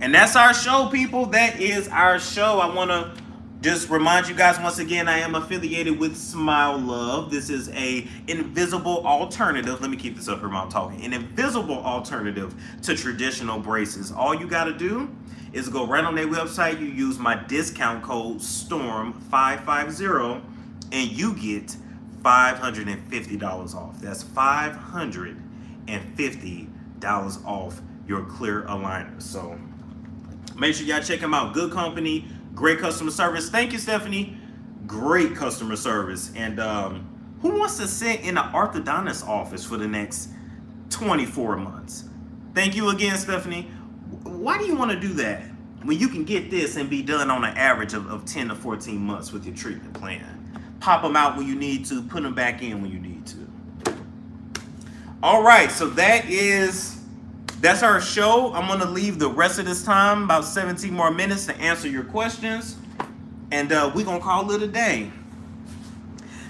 And that's our show, people. That is our show. I want to just remind you guys once again, I am affiliated with Smile Love. This is a invisible alternative. Let me keep this up here while I'm talking. An invisible alternative to traditional braces. All you got to do is go right on their website. You use my discount code STORM550 and you get $550 off. That's $550 off your clear aligners. So make sure y'all check them out. Good company. Great customer service. Thank you, Stephanie. Great customer service. And who wants to sit in an orthodontist office for the next 24 months? Thank you again, Stephanie. Why do you want to do that when you can get this and be done on an average of 10 to 14 months with your treatment plan? Pop them out when you need to. Put them back in when you need to. All right. So that's our show. I'm going to leave the rest of this time, about 17 more minutes, to answer your questions. And we're going to call it a day.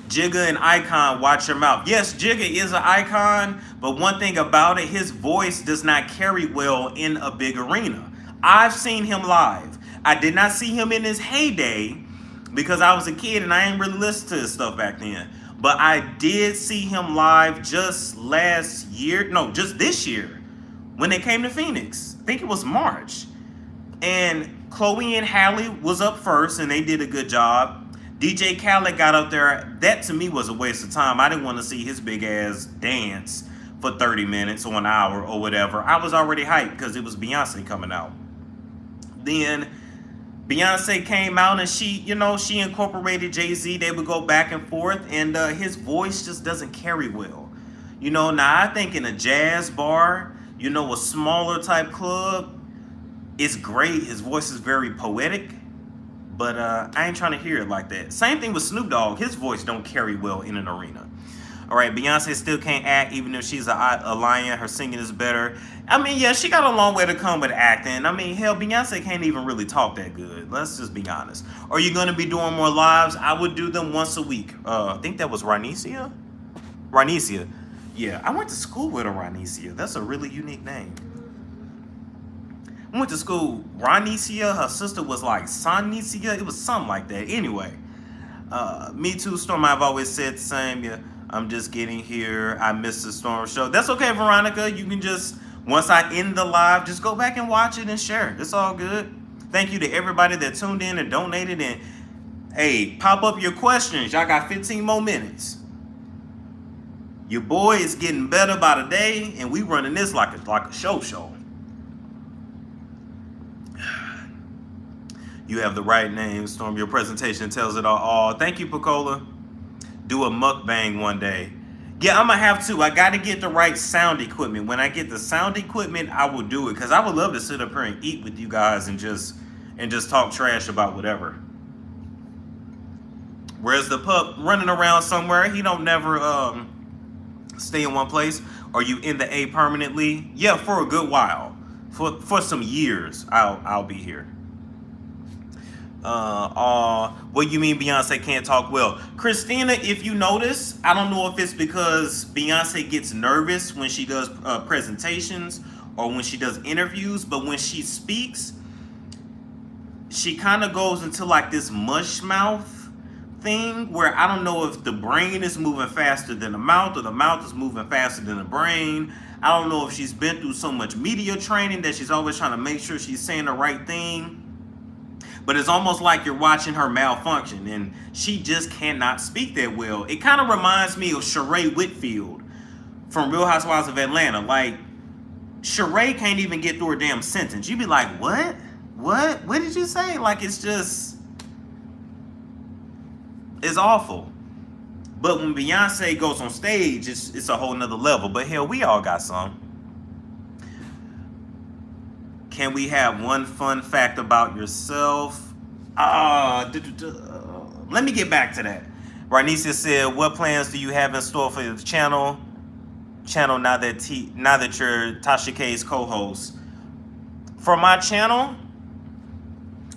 Jigga and Icon, watch your mouth. Yes, Jigga is an icon, but one thing about it, his voice does not carry well in a big arena. I've seen him live. I did not see him in his heyday because I was a kid and I ain't really listened to his stuff back then. But I did see him live just this year. When they came to Phoenix. I think it was March. And Chloe and Halle was up first, and they did a good job. DJ Khaled got up there. That, to me, was a waste of time. I didn't want to see his big-ass dance for 30 minutes or an hour or whatever. I was already hyped because it was Beyonce coming out. Then Beyonce came out and she incorporated Jay-Z. They would go back and forth, and his voice just doesn't carry well. Now I think in a jazz bar, a smaller type club, it's great. His voice is very poetic, but I ain't trying to hear it like that. Same thing with Snoop Dogg. His voice don't carry well in an arena. All right, Beyonce still can't act, even if she's a lion. Her singing is better. I mean, yeah, she got a long way to come with acting. I mean, hell, Beyonce can't even really talk that good. Let's just be honest. Are you going to be doing more lives? I would do them once a week. I think that was Rhanesia. Yeah, I went to school with a Rhanesia. That's a really unique name. I went to school. Rhanesia, her sister was like Sonesia. It was something like that. Anyway, me too, Storm. I've always said the same. Yeah. I'm just getting here. I missed the Storm show. That's okay, Veronica. You can just, once I end the live, just go back and watch it and share. It's all good. Thank you to everybody that tuned in and donated. And hey, pop up your questions. Y'all got 15 more minutes. Your boy is getting better by the day, and we running this like a show. You have the right name, Storm. Your presentation tells it all. Thank you, Picola. Do a mukbang one day. Yeah, I'm gonna have to. I gotta get the right sound equipment. When I get the sound equipment, I will do it, because I would love to sit up here and eat with you guys and just talk trash about whatever. Whereas the pup running around somewhere, he don't never stay in one place. Are you in the A permanently? Yeah, for a good while. For some years, I'll be here. What you mean Beyonce can't talk well? Christina, if you notice, I don't know if it's because Beyonce gets nervous when she does presentations or when she does interviews, but when she speaks, she kind of goes into like this mush mouth thing where I don't know if the brain is moving faster than the mouth or the mouth is moving faster than the brain. I don't know if she's been through so much media training that she's always trying to make sure she's saying the right thing. But it's almost like you're watching her malfunction, and she just cannot speak that well. It kind of reminds me of Sheree Whitfield from Real Housewives of Atlanta. Like, Sheree can't even get through a damn sentence. You'd be like, what? What did you say? Like, it's awful. But when Beyonce goes on stage, it's a whole nother level. But hell, we all got some. Can we have one fun fact about yourself? Let me get back to that. Rhanesia said, what plans do you have in store for the channel now that you're Tasha K's co-host? For my channel,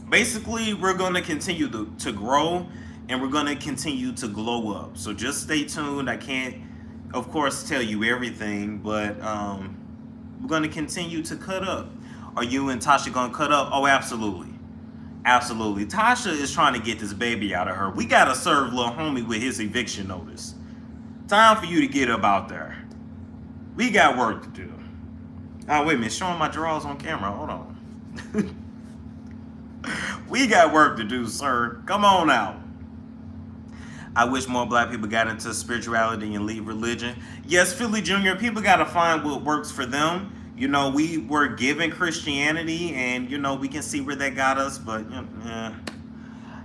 basically, we're going to continue to grow, and we're going to continue to glow up. So just stay tuned. I can't, of course, tell you everything, but we're going to continue to cut up. Are you and Tasha going to cut up? Oh, absolutely. Absolutely. Tasha is trying to get this baby out of her. We got to serve little homie with his eviction notice. Time for you to get up out there. We got work to do. Oh, wait a minute. Showing my drawers on camera. Hold on. We got work to do, sir. Come on out. I wish more black people got into spirituality and leave religion. Yes, Philly Jr., people got to find what works for them. We were given Christianity, and, we can see where that got us, but,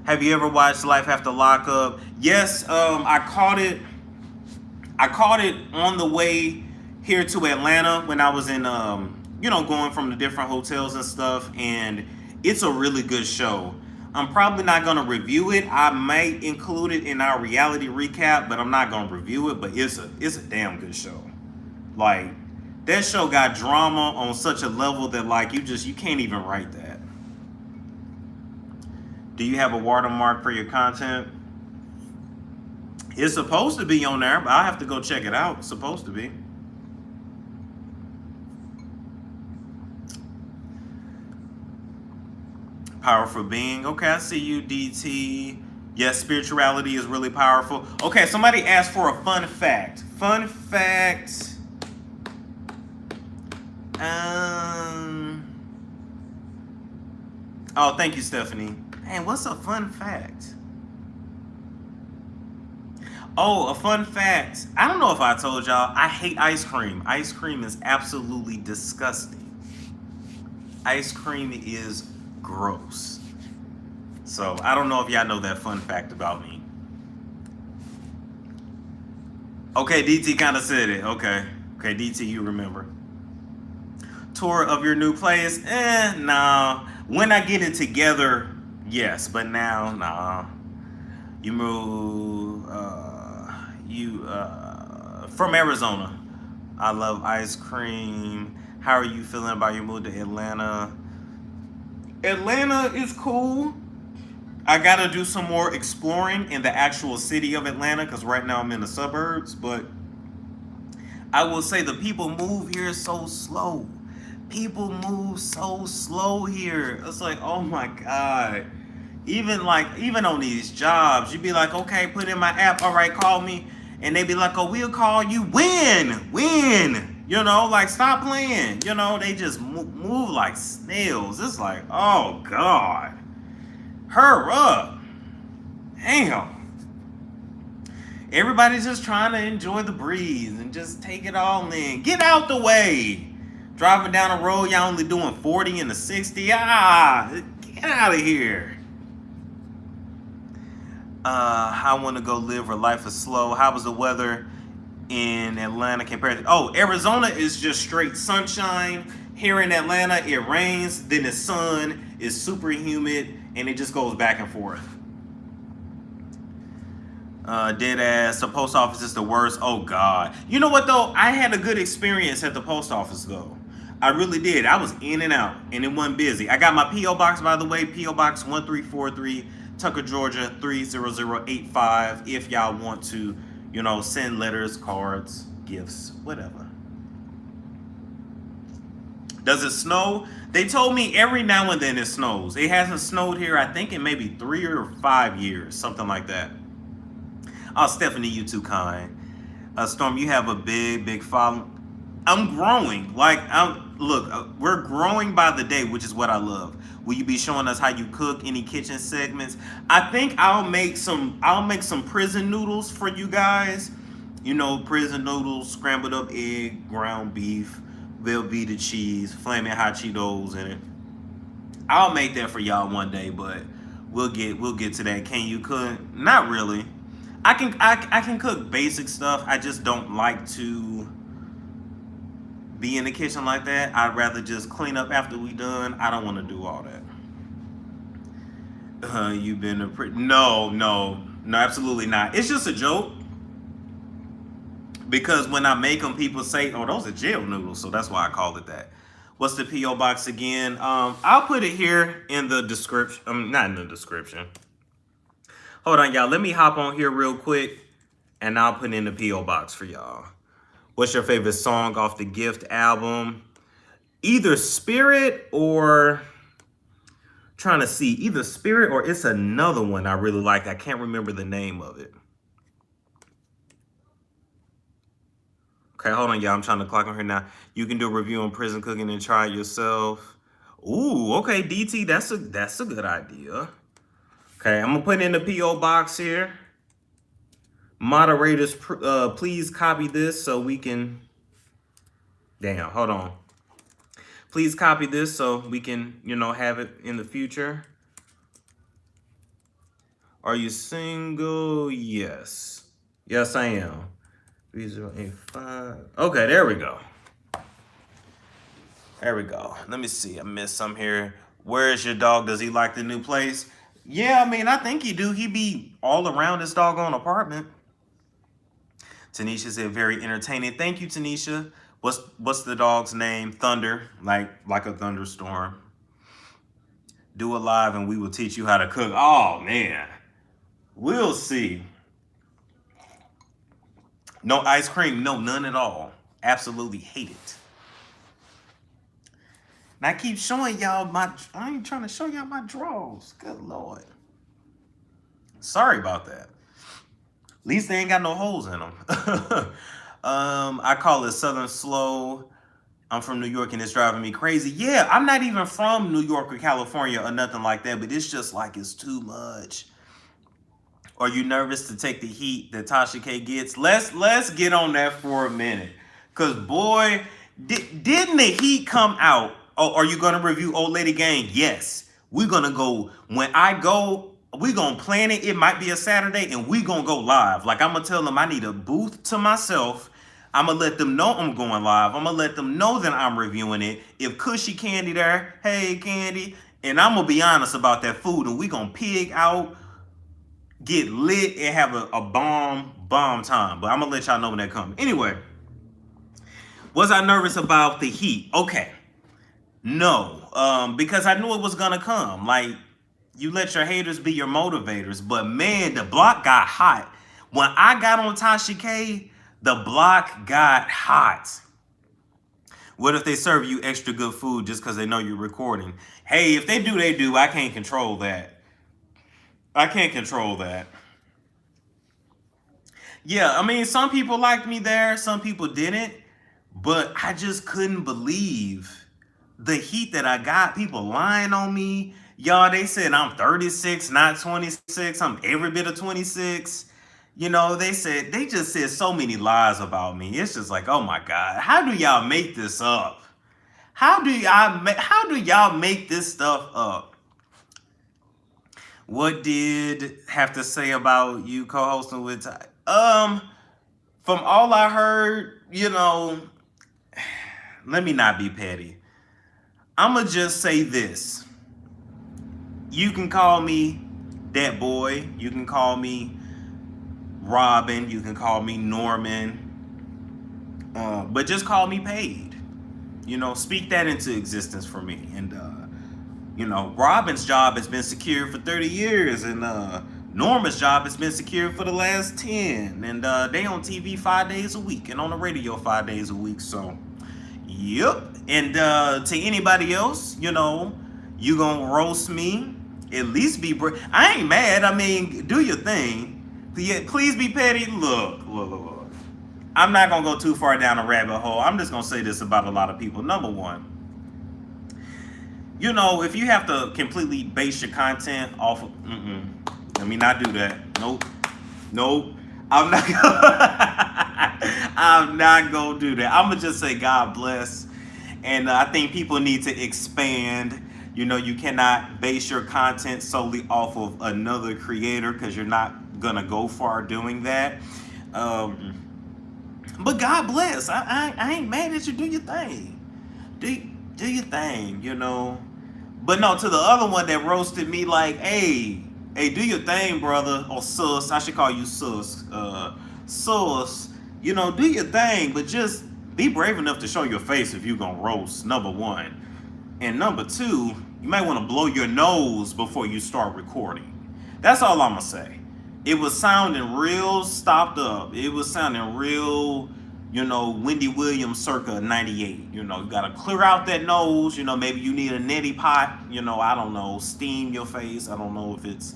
Have you ever watched Life After Lockup? Yes, I caught it on the way here to Atlanta when I was in, going from the different hotels and stuff, and it's a really good show. I'm probably not going to review it. I might include it in our reality recap, but I'm not going to review it, but it's a damn good show. Like, that show got drama on such a level that, like, you can't even write that. Do you have a watermark for your content? It's supposed to be on there, but I'll have to go check it out. It's supposed to be. Powerful being. Okay, I see you, DT. Yes, spirituality is really powerful. Okay, somebody asked for a fun fact. Fun fact. Oh, thank you, Stephanie. Man, what's a fun fact? Oh, a fun fact. I don't know if I told y'all, I hate ice cream. Ice cream is absolutely disgusting. Ice cream is gross. So I don't know if y'all know that fun fact about me. Okay, DT kind of said it. Okay, DT, you remember. Tour of your new place? Nah. When I get it together, yes, but now, nah. You move, from Arizona. I love ice cream. How are you feeling about your move to Atlanta? Atlanta is cool. I gotta do some more exploring in the actual city of Atlanta because right now I'm in the suburbs, but I will say the people move here so slow. People move so slow here. It's like, oh my God. Even on these jobs, you'd be like, okay, put in my app, all right, call me. And they'd be like, oh, we'll call you when? You know, like, stop playing. You know, they just move like snails. It's like, oh God. Hurry up. Damn. Everybody's just trying to enjoy the breeze and just take it all in. Get out the way. Driving down the road, y'all only doing 40 and the 60. Get out of here. I want to go live where life is slow. How was the weather in Atlanta compared to... Oh, Arizona is just straight sunshine. Here in Atlanta, it rains, then it's sun, it's super humid, and it just goes back and forth. Dead ass. The post office is the worst. Oh God. You know what though? I had a good experience at the post office though. I really did. I was in and out, and it wasn't busy. I got my P.O. Box, by the way. P.O. Box 1343, Tucker, Georgia 30085. If y'all want to, you know, send letters, cards, gifts, whatever. Does it snow? They told me every now and then it snows. It hasn't snowed here, I think, in maybe 3 or 5 years, something like that. Oh, Stephanie, you too kind. Storm, you have a big following. I'm growing. We're growing by the day, which is what I love. Will you be showing us how you cook? Any kitchen segments? I think I'll make some prison noodles for you guys. You know, prison noodles, scrambled up egg, ground beef, Velveeta cheese, flaming hot Cheetos in it. I'll make that for y'all one day, but we'll get to that. Can you cook? Not really. I can cook basic stuff. I just don't like to be in the kitchen like that. I'd rather just clean up after we done. I don't want to do all that. You've been no, absolutely not. It's just a joke. Because when I make them, people say, oh, those are jail noodles. So that's why I called it that. What's the P.O. Box again? I'll put it here in the description. Not in the description. Hold on, y'all. Let me hop on here real quick, and I'll put in the P.O. Box for y'all. What's your favorite song off the Gift album? Either Spirit or... Trying to see. Either Spirit or it's another one I really like. I can't remember the name of it. Okay, hold on, y'all. I'm trying to clock on here now. You can do a review on prison cooking and try it yourself. Ooh, okay, DT, that's a good idea. Okay, I'm gonna put in the P.O. Box here. Moderators, please copy this so we can... Damn, hold on. Please copy this so we can, you know, have it in the future. Are you single? Yes. Yes, I am. 3085. Okay, there we go. There we go. Let me see. I missed some here. Where is your dog? Does he like the new place? Yeah, I mean, I think he do. He be all around his doggone apartment. Tanisha said, very entertaining. Thank you, Tanisha. What's the dog's name? Thunder, like a thunderstorm. Do it live and we will teach you how to cook. Oh, man. We'll see. No ice cream. No, none at all. Absolutely hate it. And I keep showing y'all I ain't trying to show y'all my drawers. Good Lord. Sorry about that. At least they ain't got no holes in them. I call it Southern Slow. I'm from New York and it's driving me crazy. Yeah, I'm not even from New York or California or nothing like that, but it's just like it's too much. Are you nervous to take the heat that Tasha K gets? Let's get on that for a minute. Cause boy, didn't the heat come out? Oh, are you gonna review Old Lady Gang? Yes. We're gonna go when I go. We're gonna plan it. It might be a Saturday, and we're gonna go live. Like I'm gonna tell them I need a booth to myself. I'm gonna let them know I'm going live. I'm gonna let them know that I'm reviewing it. If Cushy Candy there, hey Candy, and I'm gonna be honest about that food, and we gonna pig out, get lit, and have a bomb time. But I'm gonna let y'all know when that comes. Anyway, was I nervous about the heat? Okay, no, because I knew it was gonna come. Like, you let your haters be your motivators. But man, the block got hot. When I got on Tasha K, the block got hot. What if they serve you extra good food just because they know you're recording? Hey, if they do, they do. I can't control that. I can't control that. Yeah, I mean, some people liked me there, some people didn't. But I just couldn't believe the heat that I got. People lying on me. Y'all, they said I'm 36, not 26. I'm every bit of 26. You know, they just said so many lies about me. It's just like, oh my God, how do y'all make this up? How do y'all make this stuff up? What did have to say about you co-hosting with Ty? From all I heard, you know, let me not be petty. I'ma just say this. You can call me that boy. You can call me Robin. You can call me Norman. But just call me paid. You know, speak that into existence for me. And, you know, Robin's job has been secure for 30 years. And Norman's job has been secure for the last 10. And they on TV 5 days a week and on the radio 5 days a week. So, yep. And to anybody else, you know, you gonna roast me, at least be brave. I ain't mad. I mean, do your thing. Please be petty. Look. I'm not gonna go too far down a rabbit hole. I'm just gonna say this about a lot of people. Number one, you know, if you have to completely base your content off of, let me not do that. Nope. I'm not gonna do that. I'm gonna just say God bless. And I think people need to expand. You know, you cannot base your content solely off of another creator because you're not gonna go far doing that. But God bless. I ain't mad at you. Do your thing. Do your thing, you know. But no, to the other one that roasted me like, hey, do your thing, brother, or sus. I should call you sus. Sus, you know, do your thing, but just be brave enough to show your face if you're gonna roast, number one. And number two, you might want to blow your nose before you start recording. That's all I'm gonna say. It was sounding real stopped up. It was sounding real, you know, Wendy Williams circa 98. You know, you gotta clear out that nose. You know, maybe you need a neti pot. You know, I don't know, steam your face. I don't know if it's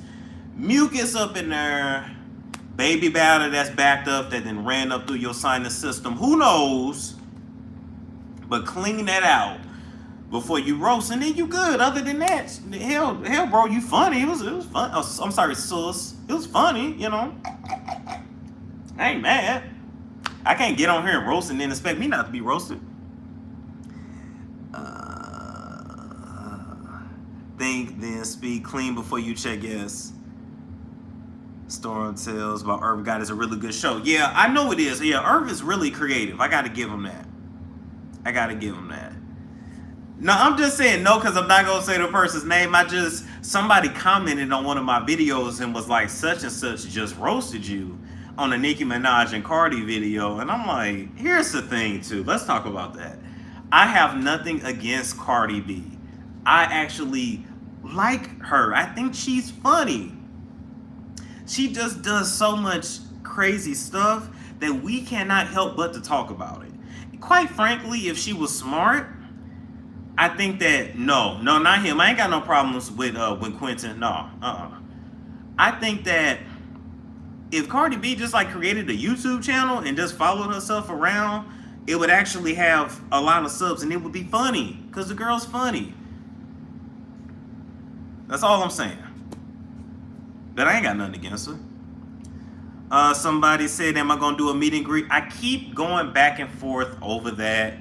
mucus up in there, baby batter that's backed up that then ran up through your sinus system. Who knows? But clean that out before you roast, and then you good. Other than that, hell, bro, you funny. It was fun. Oh, I'm sorry, sus. It was funny, you know. I ain't mad. I can't get on here and roast and then expect me not to be roasted. Think, then speak. Clean before you check. Yes. Storm Tales about Irv God is a really good show. Yeah, I know it is. Yeah, Irv is really creative. I got to give him that. No, I'm just saying no because I'm not going to say the person's name. Somebody commented on one of my videos and was like, such and such just roasted you on a Nicki Minaj and Cardi video. And I'm like, here's the thing too. Let's talk about that. I have nothing against Cardi B. I actually like her. I think she's funny. She just does so much crazy stuff that we cannot help but to talk about it. Quite frankly, if she was smart, I think that no, not him. I ain't got no problems with Quentin. No, I think that if Cardi B just like created a YouTube channel and just followed herself around, it would actually have a lot of subs and it would be funny because the girl's funny. That's all I'm saying. But I ain't got nothing against her. Somebody said, am I going to do a meet and greet? I keep going back and forth over that.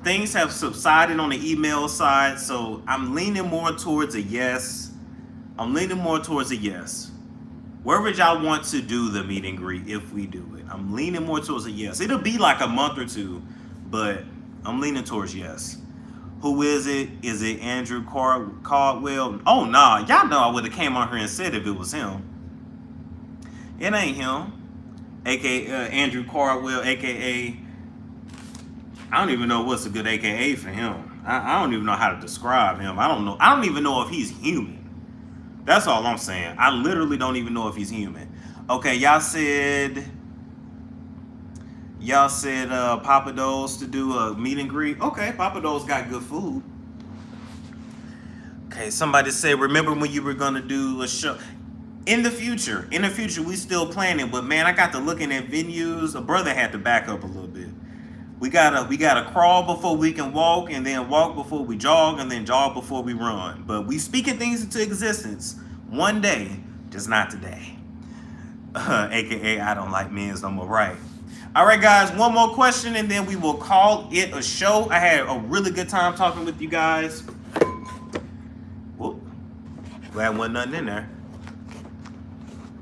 Things have subsided on the email side, so I'm leaning more towards a yes. Wherever y'all want to do the meet and greet, if we do it, I'm leaning more towards a yes. It'll be like a month or two, but I'm leaning towards yes. Who is it? Is it Andrew Caldwell? Oh, nah. Y'all know I would have came on here and said if it was him. It ain't him. A.K.A. Andrew Caldwell, A.K.A. I don't even know what's a good AKA for him. I don't even know how to describe him. I don't know. I don't even know if he's human. That's all I'm saying. I literally don't even know if he's human. Okay, y'all said Papa Do's to do a meet and greet. Okay, Papa Do's got good food. Okay, somebody said, remember when you were gonna do a show? In the future, we still planning, but man, I got to looking at venues. A brother had to back up a little bit. We gotta crawl before we can walk, and then walk before we jog, and then jog before we run. But we speaking things into existence one day, just not today. AKA I don't like men's no more, right? All right, guys, one more question, and then we will call it a show. I had a really good time talking with you guys. Whoop. Glad wasn't nothing in there.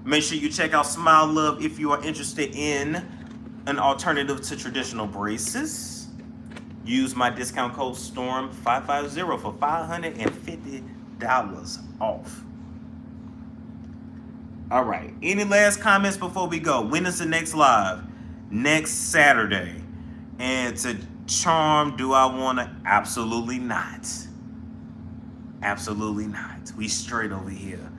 Make sure you check out Smile Love if you are interested in an alternative to traditional braces. Use my discount code STORM550 for $550 off. All right. Any last comments before we go? When is the next live? Next Saturday. And to charm, do I want to? Absolutely not. Absolutely not. We straight over here,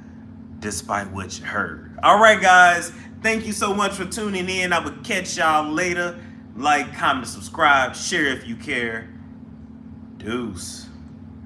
despite what you heard. All right, guys. Thank you so much for tuning in. I will catch y'all later. Like, comment, subscribe, share if you care. Deuce.